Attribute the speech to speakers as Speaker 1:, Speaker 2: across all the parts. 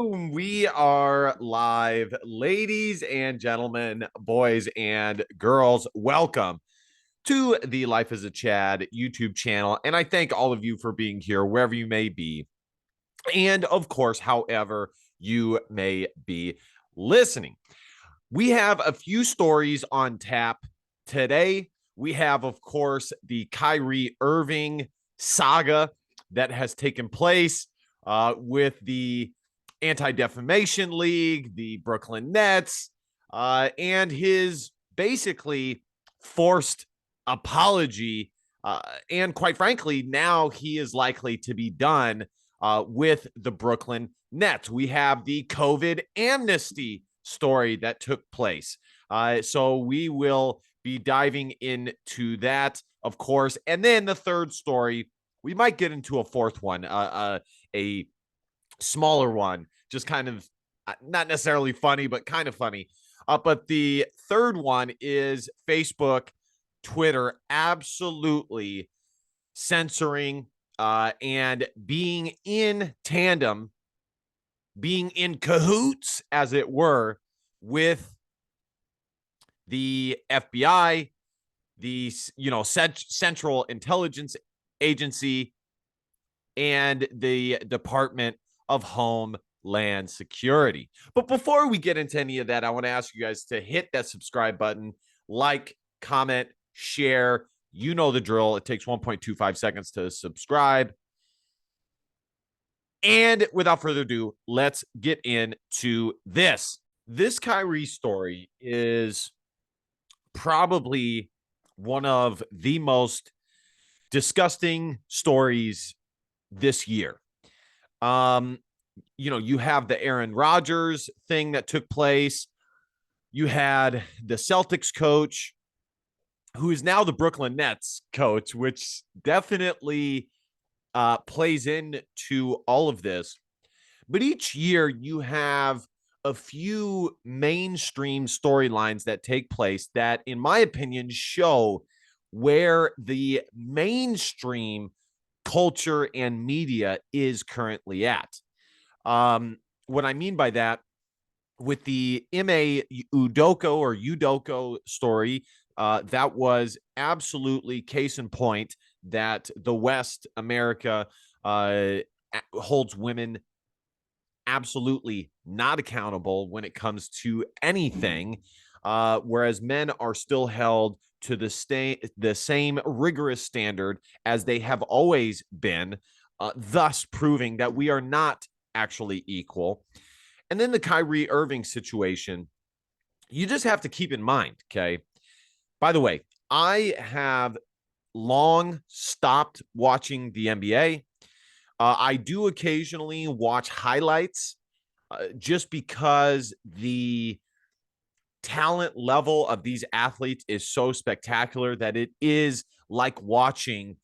Speaker 1: Boom! We are live. Ladies and gentlemen, boys and girls, welcome to the Life as a Chad YouTube channel. And I thank all of you for being here, wherever you may be. And of course, however you may be listening. We have a few stories on tap today. We have, of course, the Kyrie Irving saga that has taken place with the Anti-Defamation League, the Brooklyn Nets, and his basically forced apology. And quite frankly, now he is likely to be done with the Brooklyn Nets. We have the COVID amnesty story that took place. So we will be diving into that, of course. And then the third story, we might get into a fourth one, a smaller one, just kind of not necessarily funny, but kind of funny. But the third one is Facebook, Twitter absolutely censoring and being in tandem, being in cahoots, as it were, with the FBI, the Central Intelligence Agency, and the Department of Homeland Security. But before we get into any of that, I want to ask you guys to hit that subscribe button, like, comment, share. You know the drill. It takes 1.25 seconds to subscribe. And without further ado, let's get into this. This Kyrie story is probably one of the most disgusting stories this year. You have the Aaron Rodgers thing that took place. You had the Celtics coach, who is now the Brooklyn Nets coach, which definitely plays into all of this. But each year you have a few mainstream storylines that take place that, in my opinion, show where the mainstream culture and media is currently at. What I mean by that, with the Ime Udoka story, that was absolutely case in point that the West, America, holds women absolutely not accountable when it comes to anything, whereas men are still held to the same rigorous standard as they have always been, thus proving that we are not actually equal. And then the Kyrie Irving situation, you just have to keep in mind, okay? By the way, I have long stopped watching the NBA. I do occasionally watch highlights just because the talent level of these athletes is so spectacular that it is like watching,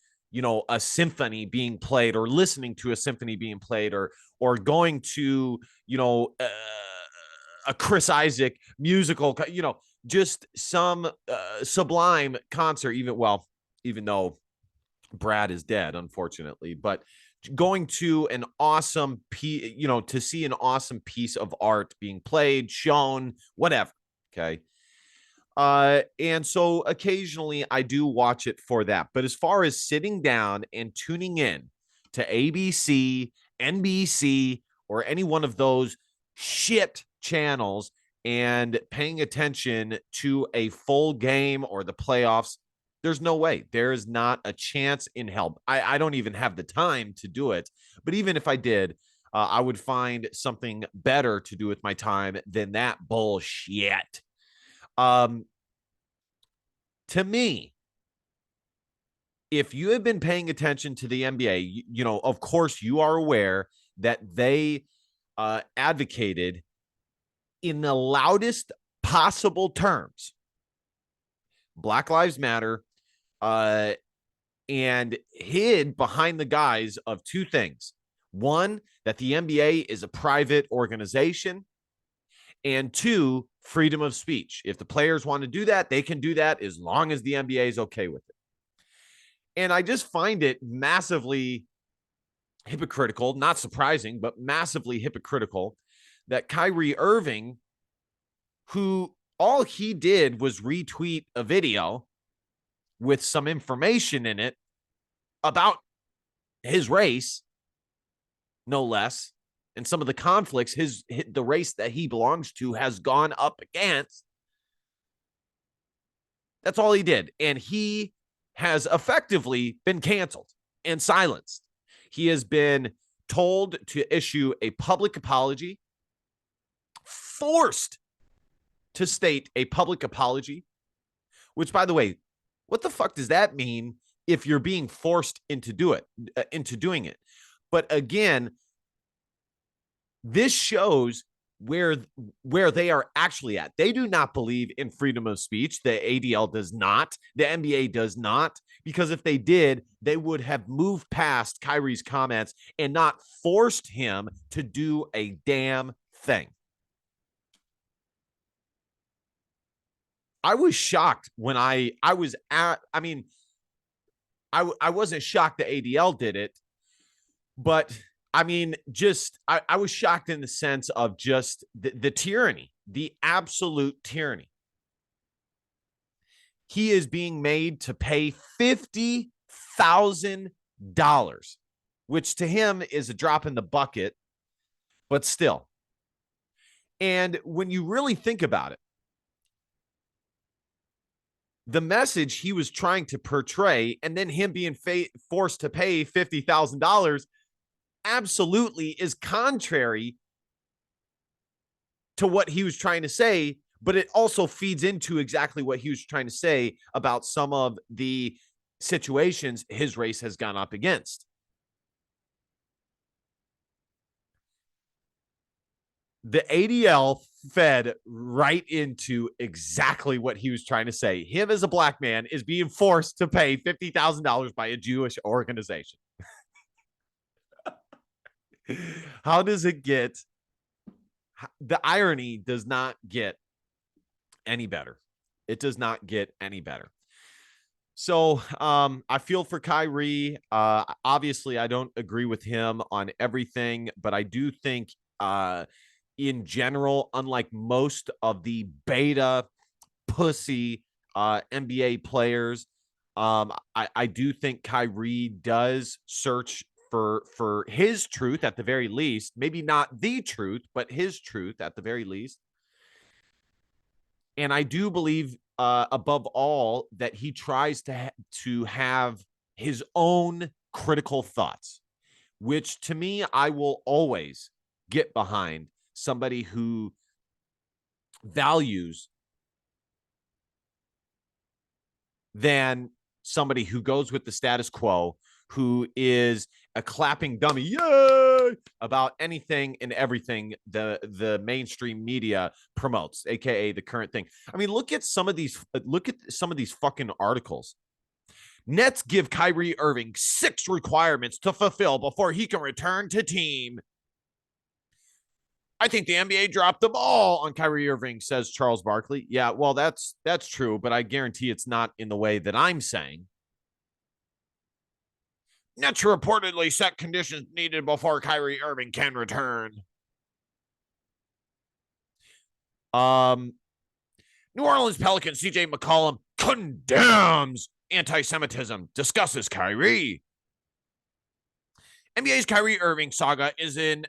Speaker 1: a symphony being played, or listening to a symphony being played, or going to, a Chris Isaac musical, just some sublime concert, even though Brad is dead, unfortunately, but going to an awesome to see an awesome piece of art being played, shown, whatever. Okay. And so occasionally I do watch it for that. But as far as sitting down and tuning in to ABC, NBC, or any one of those shit channels and paying attention to a full game or the playoffs, there's no way. There is not a chance in hell. I don't even have the time to do it. But even if I did, I would find something better to do with my time than that bullshit. To me, if you have been paying attention to the NBA, of course you are aware that they advocated in the loudest possible terms Black Lives Matter, and hid behind the guise of two things. One, that the NBA is a private organization, and two, freedom of speech. If the players want to do that, they can do that as long as the NBA is okay with it. And I just find it massively hypocritical, not surprising, but massively hypocritical that Kyrie Irving, who all he did was retweet a video with some information in it about his race, no less, and some of the conflicts the race that he belongs to has gone up against. That's all he did. And he has effectively been canceled and silenced. He has been told to issue a public apology, forced to state a public apology, which, by the way, what the fuck does that mean if you're being forced into doing it? But again, this shows where they are actually at. They do not believe in freedom of speech. The ADL does not. The NBA does not. Because if they did, they would have moved past Kyrie's comments and not forced him to do a damn thing. I was shocked when I wasn't shocked the ADL did it, but I was shocked in the sense of just the tyranny, the absolute tyranny. He is being made to pay $50,000, which to him is a drop in the bucket, but still. And when you really think about it, the message he was trying to portray and then him being forced to pay $50,000 absolutely is contrary to what he was trying to say, but it also feeds into exactly what he was trying to say about some of the situations his race has gone up against. The ADL fed right into exactly what he was trying to say. Him as a black man is being forced to pay $50,000 by a Jewish organization. How does it get? The irony does not get any better. It does not get any better. So I feel for Kyrie. Obviously, I don't agree with him on everything, but I do think in general, unlike most of the beta pussy NBA players, I do think Kyrie does search for his truth at the very least. Maybe not the truth, but his truth at the very least. And I do believe, above all, that he tries to have his own critical thoughts, which to me, I will always get behind somebody who values than somebody who goes with the status quo, who is a clapping dummy, yay, about anything and everything the mainstream media promotes, aka the current thing. I mean, look at some of these fucking articles. Nets give Kyrie Irving 6 requirements to fulfill before he can return to team. I think the NBA dropped the ball on Kyrie Irving, says Charles Barkley. Yeah, well, that's true, but I guarantee it's not in the way that I'm saying. Nets reportedly set conditions needed before Kyrie Irving can return. New Orleans Pelicans CJ McCollum condemns anti-Semitism, discusses Kyrie. NBA's Kyrie Irving saga is an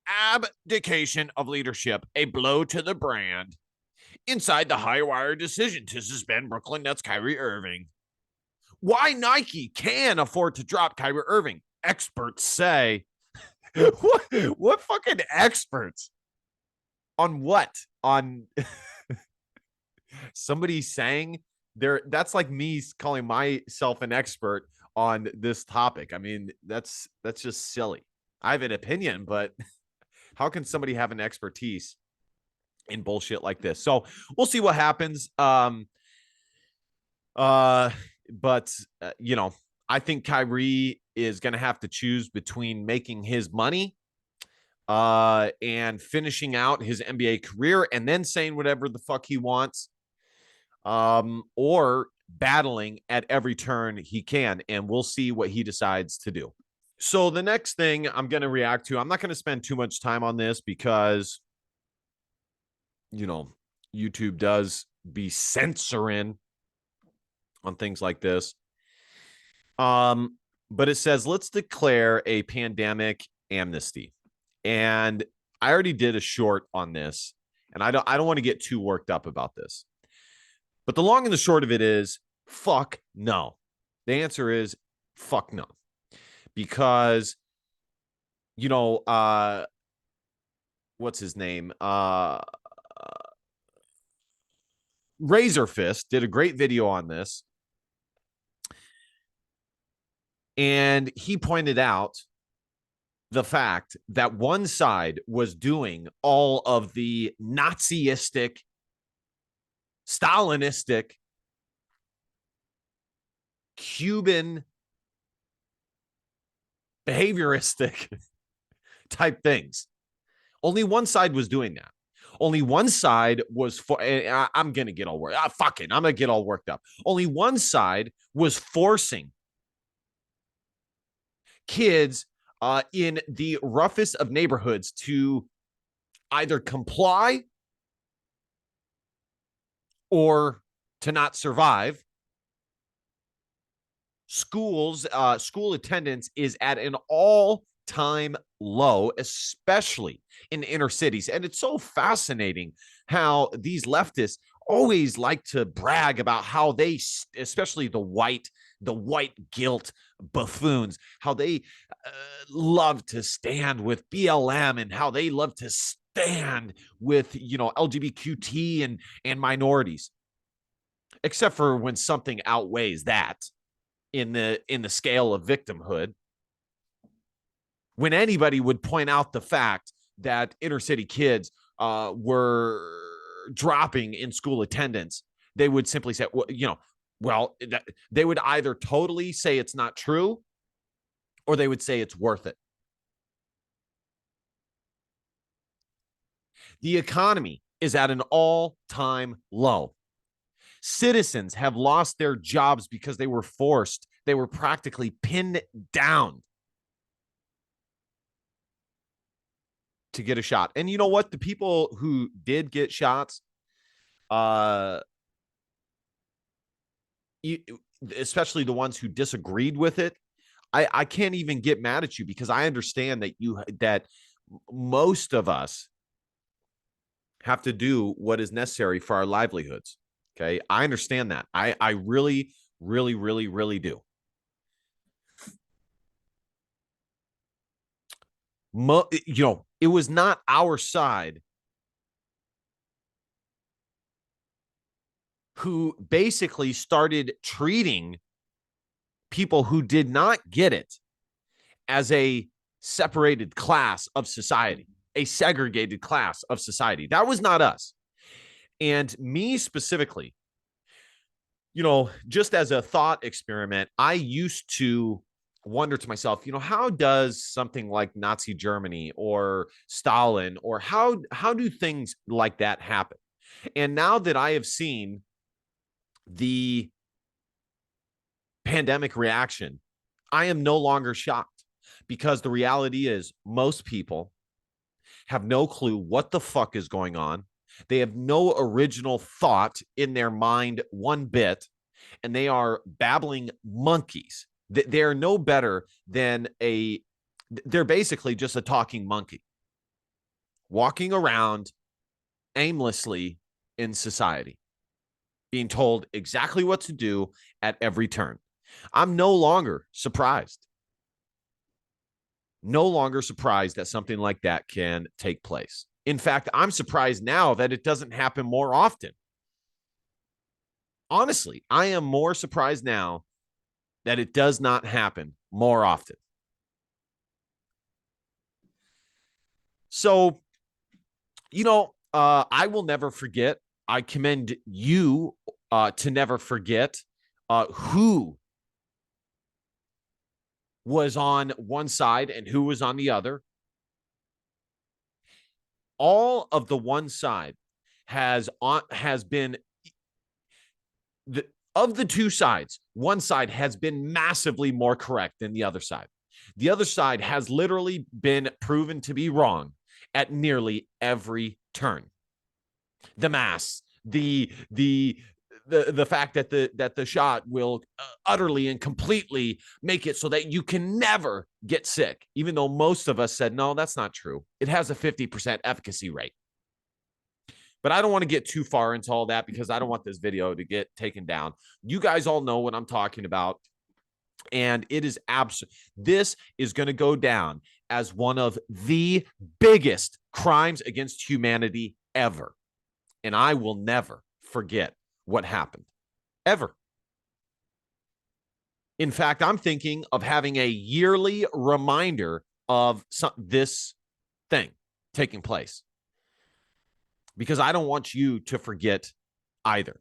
Speaker 1: abdication of leadership, a blow to the brand. Inside the high wire decision to suspend Brooklyn Nets Kyrie Irving. Why Nike can afford to drop Kyrie Irving? Experts say. What fucking experts? On what? On somebody saying there? That's like me calling myself an expert on this topic. I mean, that's just silly. I have an opinion, but how can somebody have an expertise in bullshit like this? So we'll see what happens. But I think Kyrie is going to have to choose between making his money and finishing out his NBA career and then saying whatever the fuck he wants, or battling at every turn he can. And we'll see what he decides to do. So the next thing I'm going to react to, I'm not going to spend too much time on this because, you know, YouTube does be censoring on things like this. But it says, let's declare a pandemic amnesty. And I already did a short on this, and I don't want to get too worked up about this. But the long and the short of it is, fuck no. The answer is fuck no. Because, what's his name? Razor Fist did a great video on this. And he pointed out the fact that one side was doing all of the Naziistic, Stalinistic, Cuban, behavioristic type things. Only one side was doing that. Only one side was for. I'm gonna get all worked. Fuck it. I'm gonna get all worked up. Only one side was forcing kids in the roughest of neighborhoods to either comply or to not survive. School attendance is at an all-time low, especially in inner cities. And it's so fascinating how these leftists always like to brag about how they, especially the white guilt buffoons, how they love to stand with BLM and how they love to stand with, LGBTQ and minorities, except for when something outweighs that in the scale of victimhood. When anybody would point out the fact that inner city kids were dropping in school attendance, they would simply say, they would either totally say it's not true or they would say it's worth it. The economy is at an all-time low. Citizens have lost their jobs because they were practically pinned down to get a shot. And you know what? The people who did get shots, especially the ones who disagreed with it, I can't even get mad at you because I understand that most of us have to do what is necessary for our livelihoods. Okay. I understand that. I really, really, really, really do. It was not our side who basically started treating people who did not get it as a separated class of society, a segregated class of society. That was not us. And me specifically, just as a thought experiment, I used to wonder to myself, how does something like Nazi Germany or Stalin, or how do things like that happen? And now that I have seen the pandemic reaction, I am no longer shocked, because the reality is most people have no clue what the fuck is going on. They have no original thought in their mind one bit, and they are babbling monkeys. They're no better than they're basically just a talking monkey walking around aimlessly in society, being told exactly what to do at every turn. I'm no longer surprised. No longer surprised that something like that can take place. In fact, I'm surprised now that it doesn't happen more often. Honestly, I am more surprised now that it does not happen more often. So, I will never forget. I commend you to never forget who was on one side and who was on the other. All of the one side has been of the two sides, one side has been massively more correct than the other side. The other side has literally been proven to be wrong at nearly every turn. The masks, the fact that the shot will utterly and completely make it so that you can never get sick, even though most of us said, no, that's not true. It has a 50% efficacy rate. But I don't want to get too far into all that because I don't want this video to get taken down. You guys all know what I'm talking about. And it is absolute. This is going to go down as one of the biggest crimes against humanity ever. And I will never forget what happened, ever. In fact, I'm thinking of having a yearly reminder of this thing taking place, because I don't want you to forget either.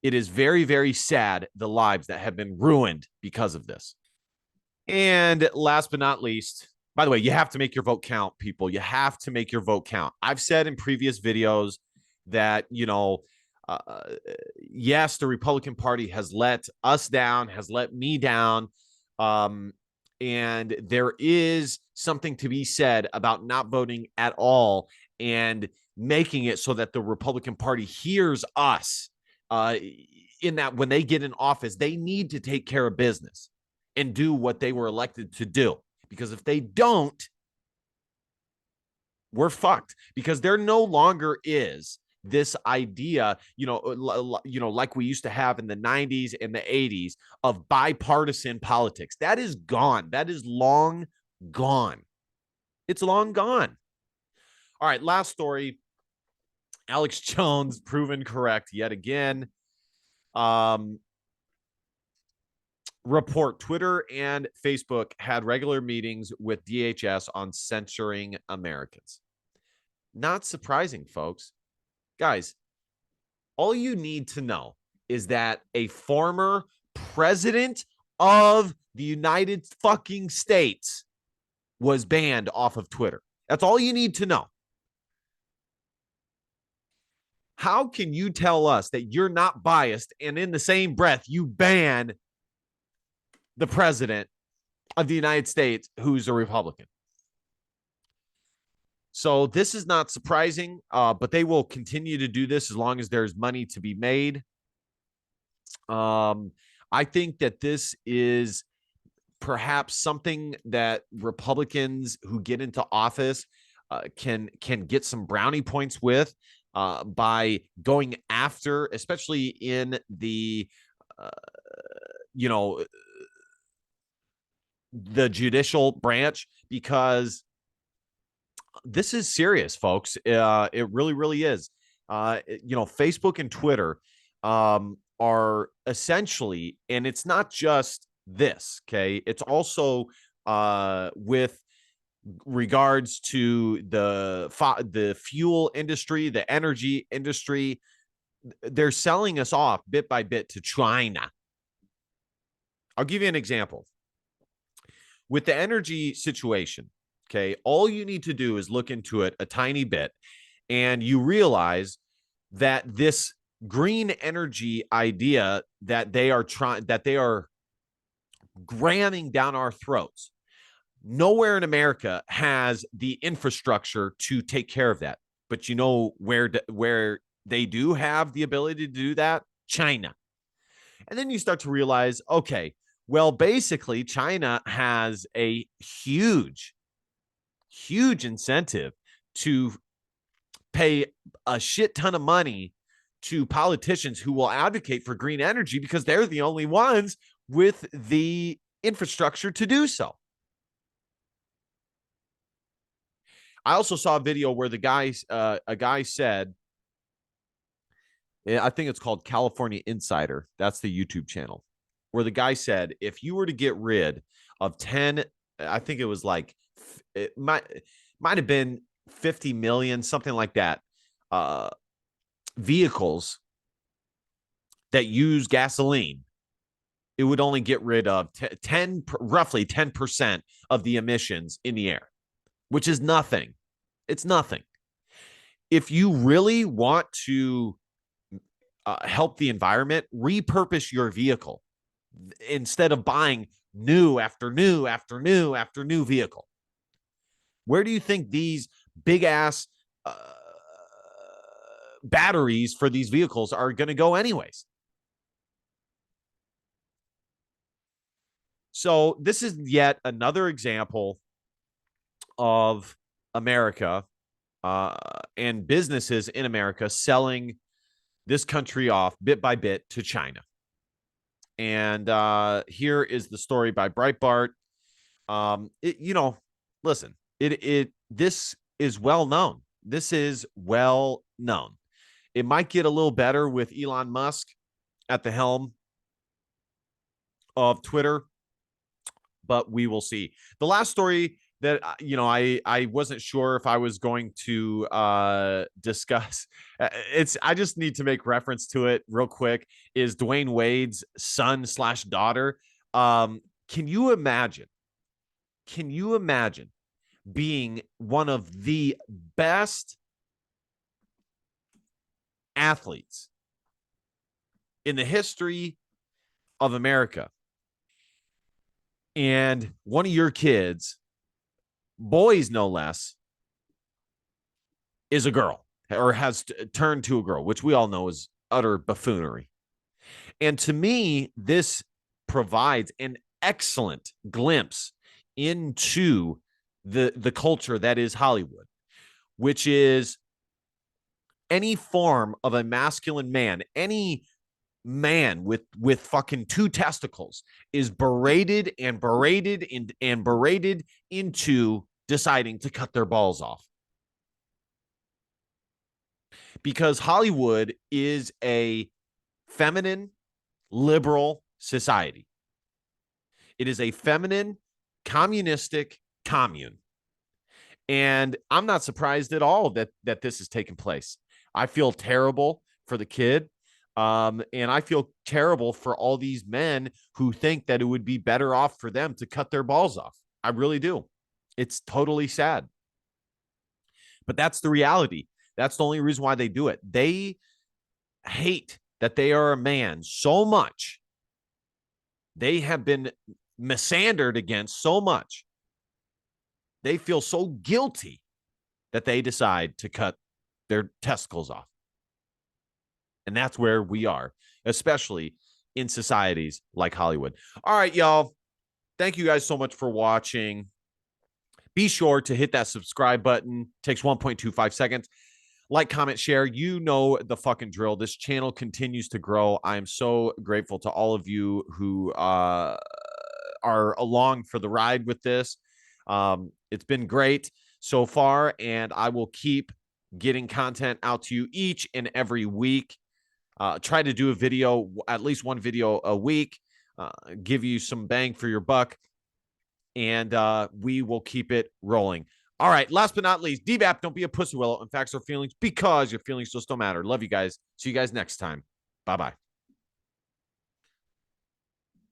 Speaker 1: It is very, very sad, the lives that have been ruined because of this. And last but not least, by the way, you have to make your vote count, people. You have to make your vote count. I've said in previous videos that, yes, the Republican Party has let us down, has let me down. And there is something to be said about not voting at all and making it so that the Republican Party hears us, in that when they get in office, they need to take care of business and do what they were elected to do. Because if they don't, we're fucked. Because there no longer is this idea, like we used to have in the 90s and the 80s of bipartisan politics. That is gone. That is long gone. It's long gone. All right, last story. Alex Jones proven correct yet again. Report Twitter and Facebook had regular meetings with DHS on censoring Americans. Not surprising, folks. Guys, all you need to know is that a former president of the United fucking States was banned off of Twitter. That's all you need to know. How can you tell us that you're not biased and in the same breath you ban the president of the United States who's a Republican? So this is not surprising, but they will continue to do this as long as there's money to be made. I think that this is perhaps something that Republicans who get into office can get some brownie points with, by going after, especially in the, the judicial branch, because this is serious, folks. It really, really is. Facebook and Twitter are essentially, and it's not just this, okay? It's also with regards to the fuel industry, the energy industry. They're selling us off bit by bit to China. I'll give you an example. With the energy situation, okay, all you need to do is look into it a tiny bit, and you realize that this green energy idea that they are ramming down our throats, nowhere in America has the infrastructure to take care of that. But you know where they do have the ability to do that? China. And then you start to realize, okay, well, basically, China has a huge incentive to pay a shit ton of money to politicians who will advocate for green energy because they're the only ones with the infrastructure to do so. I also saw a video where a guy said, I think it's called California Insider. That's the YouTube channel, where the guy said, if you were to get rid of 10, I think it was like, it might have been 50 million, something like that, vehicles that use gasoline, it would only get rid of roughly 10% of the emissions in the air, which is nothing. It's nothing. If you really want to help the environment, repurpose your vehicle instead of buying new after new after new after new vehicle. Where do you think these big ass batteries for these vehicles are going to go anyways? So this is yet another example of America and businesses in America selling this country off bit by bit to China. And here is the story by Breitbart. Listen, this is well known. This is well known. It might get a little better with Elon Musk at the helm of Twitter, but we will see. The last story that I wasn't sure if I was going to discuss. I just need to make reference to it real quick. Is Dwayne Wade's son/daughter? Can you imagine? Can you imagine being one of the best athletes in the history of America, and one of your kids, boys no less, is a girl or has turned to a girl, which we all know is utter buffoonery. And to me, this provides an excellent glimpse into the culture that is Hollywood, which is any form of a masculine man, any man with fucking two testicles is berated and berated and berated into deciding to cut their balls off. Because Hollywood is a feminine, liberal society. It is a feminine, communistic commune. And I'm not surprised at all that this has taken place. I feel terrible for the kid. And I feel terrible for all these men who think that it would be better off for them to cut their balls off. I really do. It's totally sad. But that's the reality. That's the only reason why they do it. They hate that they are a man so much. They have been misandred against so much. They feel so guilty that they decide to cut their testicles off. And that's where we are, especially in societies like Hollywood. All right, y'all. Thank you guys so much for watching. Be sure to hit that subscribe button. It takes 1.25 seconds. Like, comment, share. You know the fucking drill. This channel continues to grow. I'm so grateful to all of you who are along for the ride with this. It's been great so far, and I will keep getting content out to you each and every week. Try to do a video, at least one video a week, give you some bang for your buck, and we will keep it rolling. All right, last but not least, DBAP, don't be a pussy willow and facts or feelings, because your feelings just don't matter. Love you guys. See you guys next time. Bye-bye.